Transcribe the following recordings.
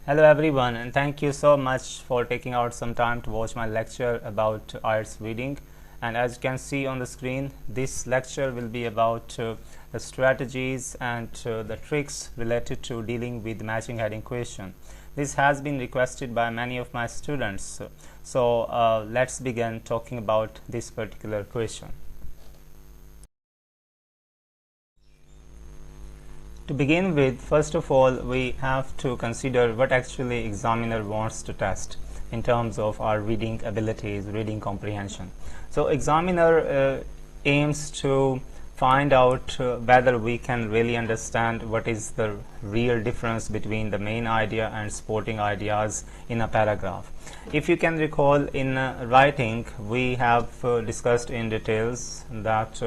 Hello everyone, and thank you so much for taking out some time to watch my lecture about IELTS reading. And as you can see on the screen, this lecture will be about the strategies and the tricks related to dealing with matching heading question. This has been requested by many of my students. So let's begin talking about this particular question. To begin with, first of all, we have to consider what actually examiner wants to test in terms of our reading abilities, reading comprehension. So examiner aims to find out whether we can really understand what is the real difference between the main idea and supporting ideas in a paragraph. If you can recall, in writing we have discussed in details that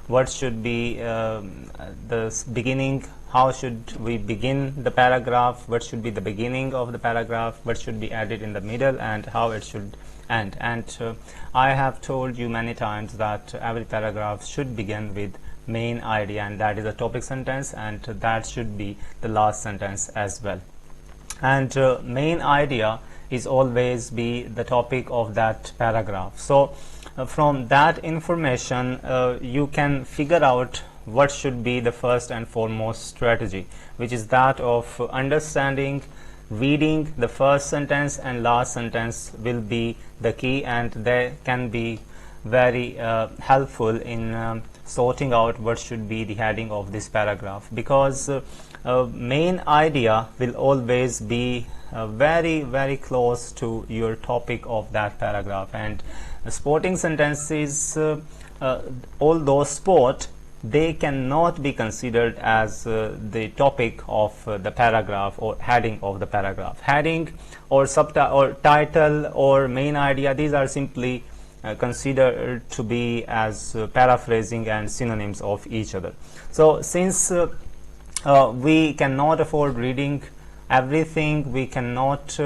what should be the beginning, how should we begin the paragraph, what should be the beginning of the paragraph, what should be added in the middle, and how it should end. And I have told you many times that every paragraph should begin with main idea, and that is a topic sentence, and that should be the last sentence as well. And main idea is always be the topic of that paragraph. So from that information you can figure out what should be the first and foremost strategy, which is that of understanding, reading the first sentence and last sentence will be the key, and they can be very helpful in sorting out what should be the heading of this paragraph, because main idea will always be very close to your topic of that paragraph. And supporting sentences, although sport, they cannot be considered as the topic of the paragraph or heading of the paragraph. Heading or subtitle or title or main idea, these are simply considered to be as paraphrasing and synonyms of each other. So since we cannot afford reading everything, we cannot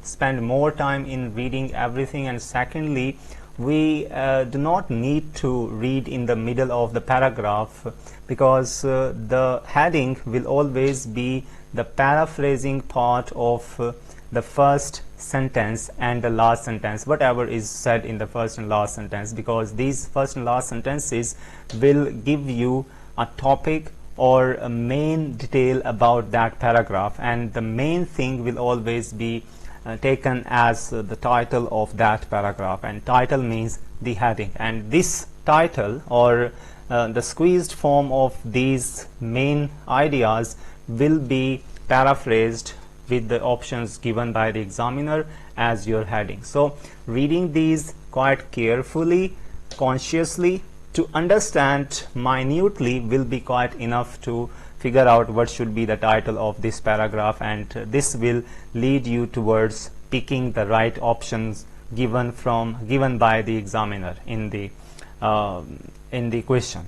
spend more time in reading everything, and secondly, we do not need to read in the middle of the paragraph, because the heading will always be the paraphrasing part of the first sentence and the last sentence, whatever is said in the first and last sentence, because these first and last sentences will give you a topic or a main detail about that paragraph, and the main thing will always be taken as the title of that paragraph, and title means the heading. And this title or the squeezed form of these main ideas will be paraphrased with the options given by the examiner as your heading. So reading these quite carefully, consciously, to understand minutely will be quite enough to figure out what should be the title of this paragraph, and this will lead you towards picking the right options given by the examiner in the question.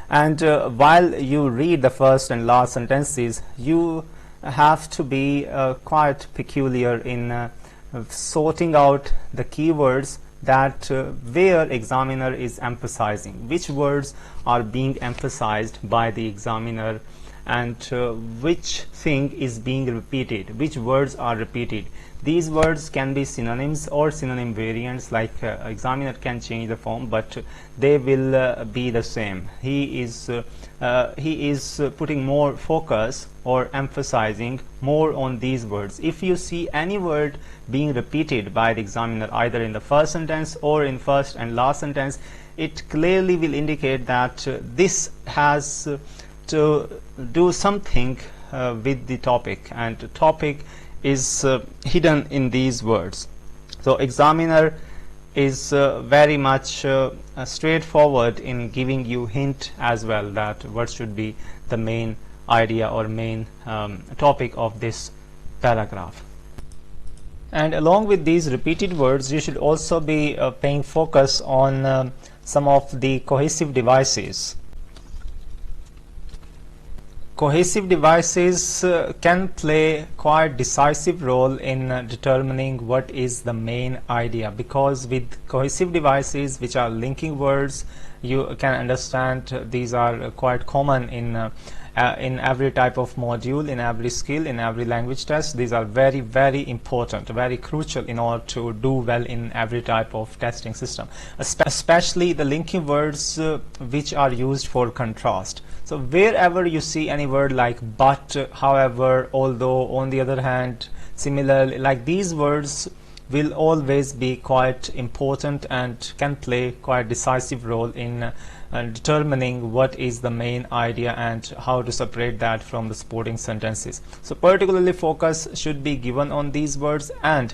And while you read the first and last sentences, you have to be quite peculiar in sorting out the keywords that where examiner is emphasizing, which words are being emphasized by the examiner, and which thing is being repeated, which words are repeated. These words can be synonyms or synonym variants, like examiner can change the form, but they will be the same. He is putting more focus or emphasizing more on these words. If you see any word being repeated by the examiner either in the first sentence or in first and last sentence, it clearly will indicate that this has to do something with the topic, and the topic is hidden in these words. So examiner is very much straightforward in giving you hint as well that what should be the main idea or main topic of this paragraph. And along with these repeated words, you should also be paying focus on some of the cohesive devices. Cohesive devices can play quite decisive role in determining what is the main idea, because with cohesive devices, which are linking words, you can understand these are quite common in every type of module, in every skill, in every language test. These are very, very important, very crucial in order to do well in every type of testing system, especially the linking words which are used for contrast. So wherever you see any word like but, however, although, on the other hand, similarly, like these words will always be quite important and can play quite decisive role in determining what is the main idea and how to separate that from the supporting sentences. So particularly focus should be given on these words, and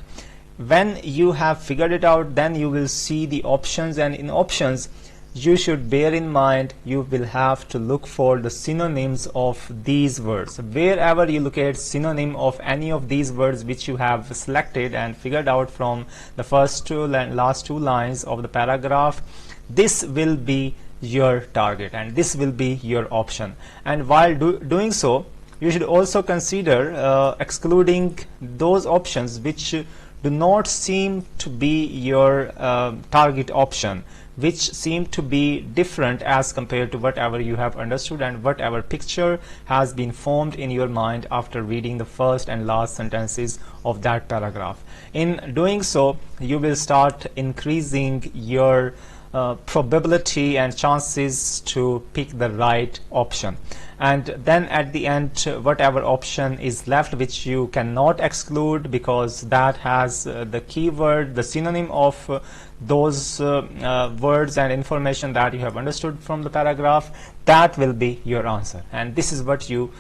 when you have figured it out, then you will see the options, and in options you should bear in mind you will have to look for the synonyms of these words. Wherever you locate synonym of any of these words which you have selected and figured out from the first two and last two lines of the paragraph, this will be your target and this will be your option. And while doing so, you should also consider excluding those options which do not seem to be your target option, which seem to be different as compared to whatever you have understood and whatever picture has been formed in your mind after reading the first and last sentences of that paragraph. In doing so, you will start increasing your probability and chances to pick the right option. And then at the end, whatever option is left which you cannot exclude because that has the keyword, the synonym of those words and information that you have understood from the paragraph, that will be your answer. And this is what you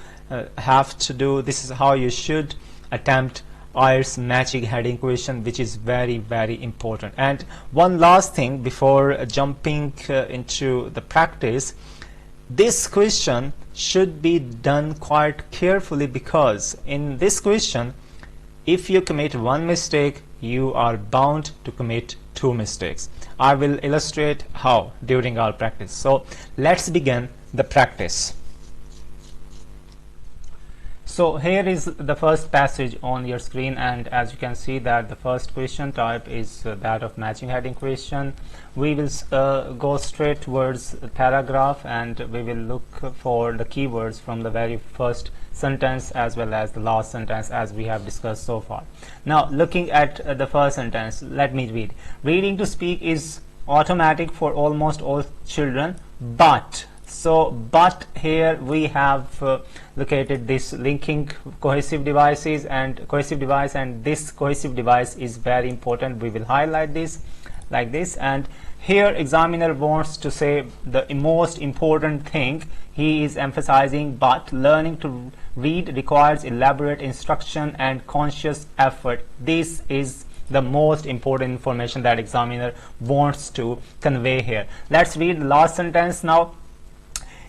have to do. This is how you should attempt IELTS matching heading question, which is very, very important. And one last thing before jumping into the practice, this question should be done quite carefully, because in this question, if you commit one mistake, you are bound to commit two mistakes. I will illustrate how during our practice. So let's begin the practice. So here is the first passage on your screen, and as you can see that the first question type is that of matching heading question. We will go straight towards the paragraph and we will look for the keywords from the very first sentence as well as the last sentence as we have discussed so far. Now looking at the first sentence, let me read. Reading to speak is automatic for almost all children, but. So but here we have located this linking cohesive devices and cohesive device, and this cohesive device is very important. We will highlight this like this, and here examiner wants to say the most important thing. He is emphasizing, but learning to read requires elaborate instruction and conscious effort. This is the most important information that examiner wants to convey here. Let's read the last sentence now.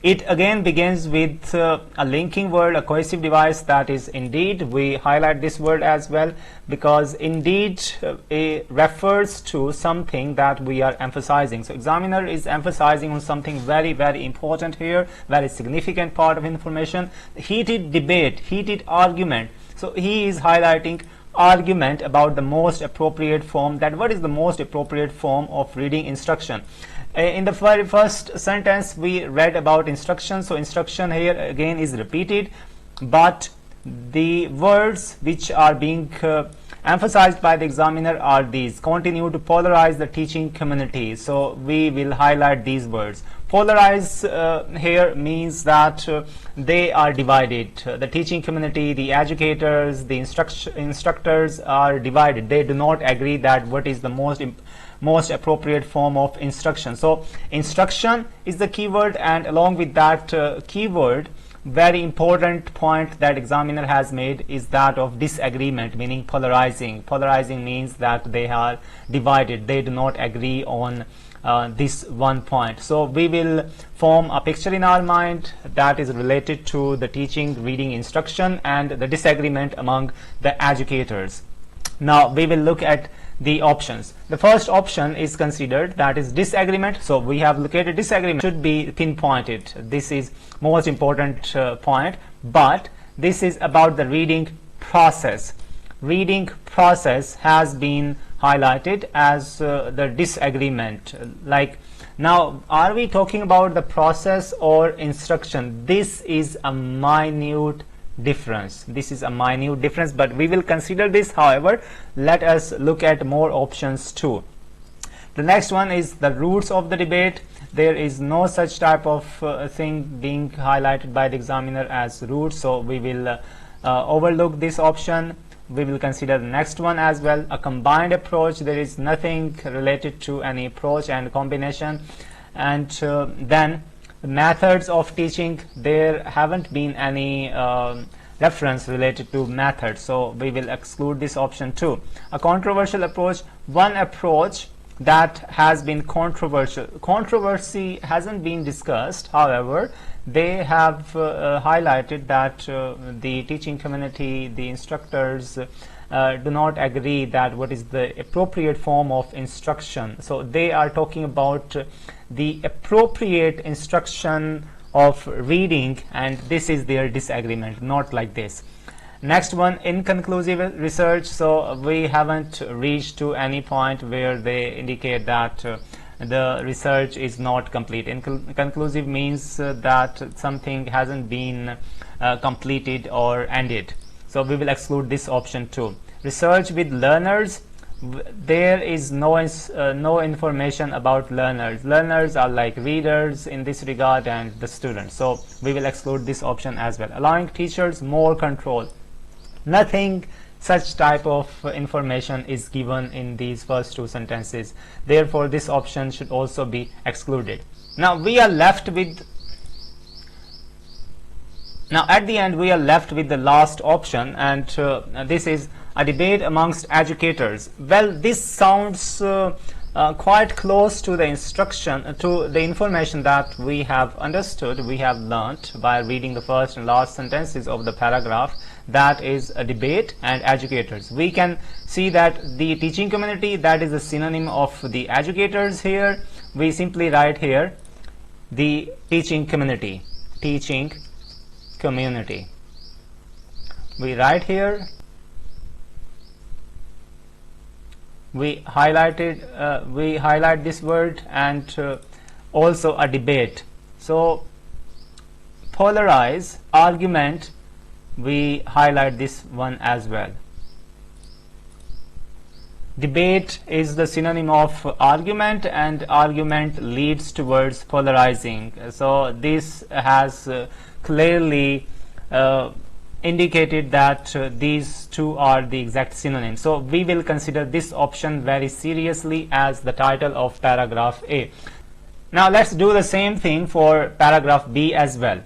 It again begins with a linking word, a cohesive device, that is indeed. We highlight this word as well because indeed it refers to something that we are emphasizing. So examiner is emphasizing on something very, very important here, very significant part of information. Heated debate, heated argument. So he is highlighting argument about the most appropriate form, that what is the most appropriate form of reading instruction. In the very first sentence we read about instruction, so instruction here again is repeated, but the words which are being emphasized by the examiner are these: continue to polarize the teaching community. So we will highlight these words. Polarize here means that they are divided. The teaching community, the educators, the instructors are divided. They do not agree that what is the most appropriate form of instruction. So instruction is the keyword, and along with that keyword, very important point that examiner has made is that of disagreement, meaning polarizing. Polarizing means that they are divided. They do not agree on this one point. So we will form a picture in our mind that is related to the teaching, reading, instruction, and the disagreement among the educators. Now we will look at the options. The first option is considered, that is disagreement. So we have located disagreement should be pinpointed. This is most important point, but this is about the reading process. Reading process has been highlighted as the disagreement, like Now, are we talking about the process or instruction? This is a minute difference. This is a minute difference, but we will consider this. However, let us look at more options too. The next one is the roots of the debate. There is no such type of thing being highlighted by the examiner as roots, so we will overlook this option. We will consider the next one as well, a combined approach. There is nothing related to any approach and combination. And then methods of teaching, there haven't been any reference related to methods, so we will exclude this option too. A controversial approach, one approach that has been controversial. Controversy hasn't been discussed, however they have highlighted that the teaching community, the instructors do not agree that what is the appropriate form of instruction. So they are talking about the appropriate instruction of reading, and this is their disagreement, not like this. Next one, inconclusive research. So we haven't reached to any point where they indicate that the research is not complete. Inconclusive means that something hasn't been completed or ended. So we will exclude this option too. Research with learners, there is no information about learners. Learners are like readers in this regard and the students. So we will exclude this option as well. Allowing teachers more control. Nothing such type of information is given in these first two sentences. Therefore, this option should also be excluded. Now we are left with at the end we are left with the last option, and this is a debate amongst educators. Well, this sounds quite close to the instruction, to the information that we have understood, we have learnt by reading the first and last sentences of the paragraph. That is a debate and educators. We can see that the teaching community, that is a synonym of the educators here. We simply write here the teaching community. Teaching community. We write here. We highlight this word, and also a debate. So polarize, argument, we highlight this one as well. Debate is the synonym of argument, and argument leads towards polarizing. So this has clearly indicated that these two are the exact synonyms. So we will consider this option very seriously as the title of paragraph A. Now let's do the same thing for paragraph B as well.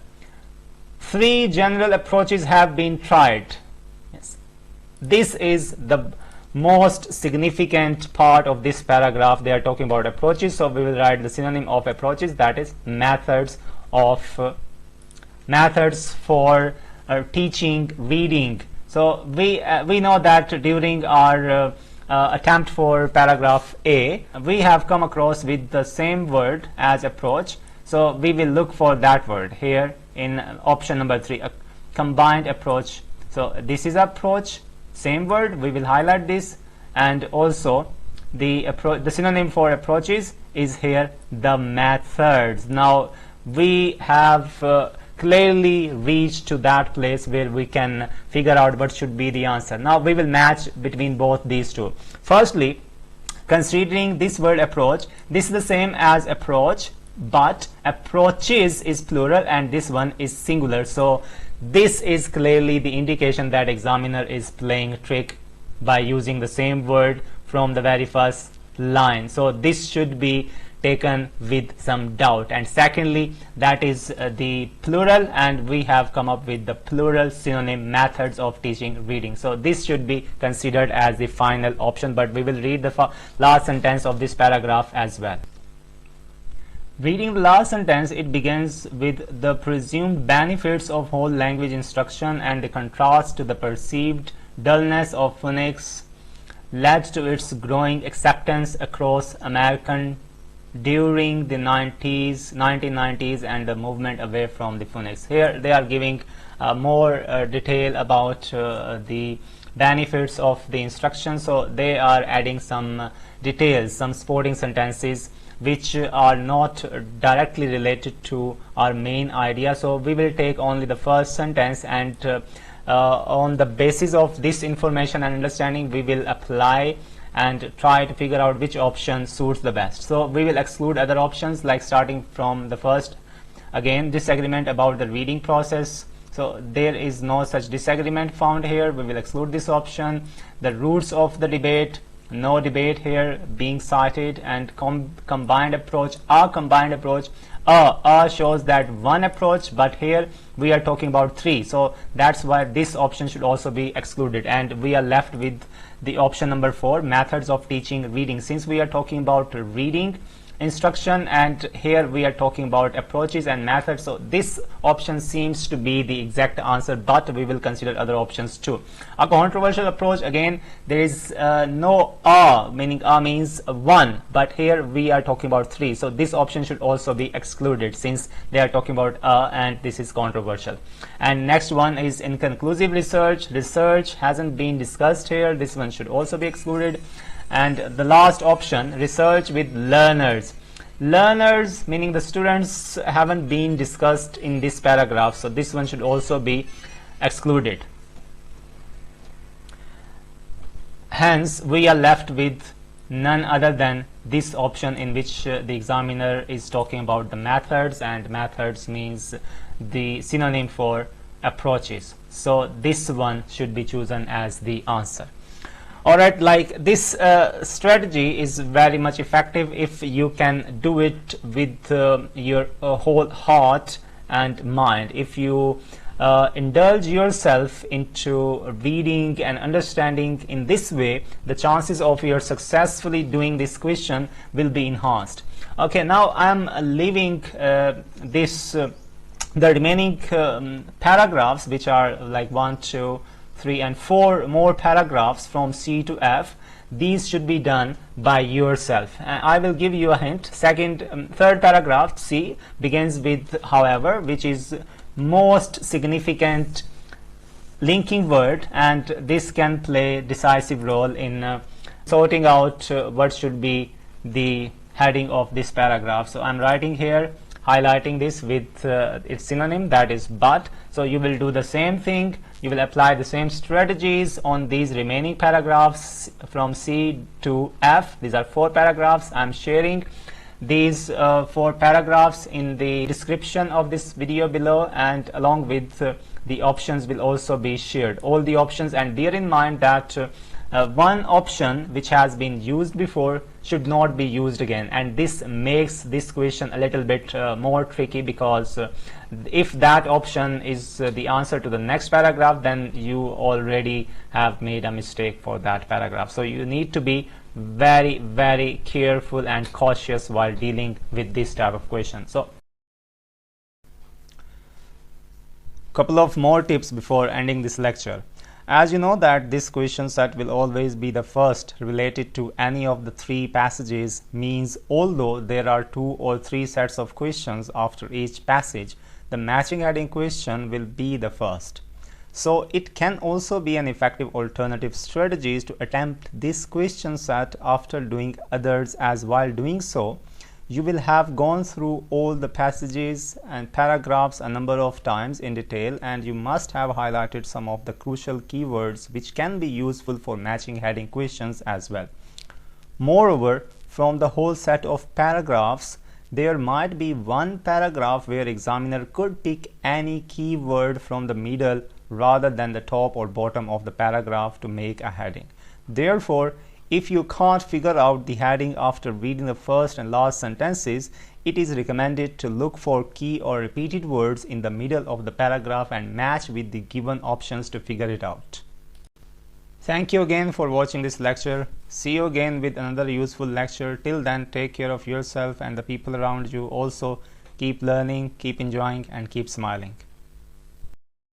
3 general approaches have been tried. Yes. This is the most significant part of this paragraph. They are talking about approaches, so we will write the synonym of approaches, that is methods for teaching reading. So we know that during our attempt for paragraph A, we have come across with the same word as approach. So we will look for that word here in option number 3, a combined approach. So this is approach, same word, we will highlight this, and also the synonym for approaches is here the methods. Now we have clearly reached to that place where we can figure out what should be the answer. Now we will match between both these two. Firstly, considering this word approach, this is the same as approach, but approaches is plural and this one is singular. So this is clearly the indication that examiner is playing a trick by using the same word from the very first line. So this should be taken with some doubt. And secondly, that is the plural, and we have come up with the plural synonym, methods of teaching reading. So this should be considered as the final option, but we will read the last sentence of this paragraph as well. Reading the last sentence, it begins with the presumed benefits of whole language instruction and the contrast to the perceived dullness of phonics led to its growing acceptance across American during the 1990s and the movement away from the phonics. Here they are giving more detail about the benefits of the instruction. So they are adding some details, some supporting sentences which are not directly related to our main idea. So we will take only the first sentence, and on the basis of this information and understanding, we will apply and try to figure out which option suits the best. So we will exclude other options, like starting from the first. Again, disagreement about the reading process. So there is no such disagreement found here. We will exclude this option. The roots of the debate, no debate here being cited. And combined approach, combined approach. Shows that one approach, but here we are talking about three. So that's why this option should also be excluded, and we are left with the option number 4, methods of teaching reading. Since we are talking about reading instruction, and here we are talking about approaches and methods, so this option seems to be the exact answer, but we will consider other options too. A controversial approach, again, there is no meaning means one, but here we are talking about 3, so this option should also be excluded since they are talking about and this is controversial. And next one is inconclusive research. Research hasn't been discussed here, this one should also be excluded. And the last option, research with learners. Learners meaning the students haven't been discussed in this paragraph, so this one should also be excluded. Hence we are left with none other than this option, in which the examiner is talking about the methods, and methods means the synonym for approaches. So this one should be chosen as the answer. Alright, like this strategy is very much effective if you can do it with your whole heart and mind. If you indulge yourself into reading and understanding in this way, the chances of your successfully doing this question will be enhanced. Okay, now I am leaving the remaining paragraphs, which are like 1, 2, 3 and 4 more paragraphs from C to F. These should be done by yourself. I will give you a hint. Third paragraph, C, begins with however, which is most significant linking word, and this can play decisive role in sorting out what should be the heading of this paragraph. So I'm writing here, highlighting this with its synonym, that is but. So you will do the same thing. You will apply the same strategies on these remaining paragraphs from C to F. These are 4 paragraphs. I'm sharing these 4 paragraphs in the description of this video below, and along with the options will also be shared, all the options. And bear in mind that one option which has been used before should not be used again, and this makes this question a little bit more tricky, because if that option is the answer to the next paragraph, then you already have made a mistake for that paragraph. So you need to be very, very careful and cautious while dealing with this type of question. So couple of more tips before ending this lecture. As you know that this question set will always be the first related to any of the 3 passages, means although there are 2 or 3 sets of questions after each passage, the matching heading question will be the first. So it can also be an effective alternative strategy to attempt this question set after doing others, as while doing so you will have gone through all the passages and paragraphs a number of times in detail, and you must have highlighted some of the crucial keywords which can be useful for matching heading questions as well. Moreover, from the whole set of paragraphs, there might be one paragraph where examiner could pick any keyword from the middle rather than the top or bottom of the paragraph to make a heading. Therefore, if you can't figure out the heading after reading the first and last sentences, it is recommended to look for key or repeated words in the middle of the paragraph and match with the given options to figure it out. Thank you again for watching this lecture. See you again with another useful lecture. Till then, take care of yourself and the people around you. Also, keep learning, keep enjoying, and keep smiling.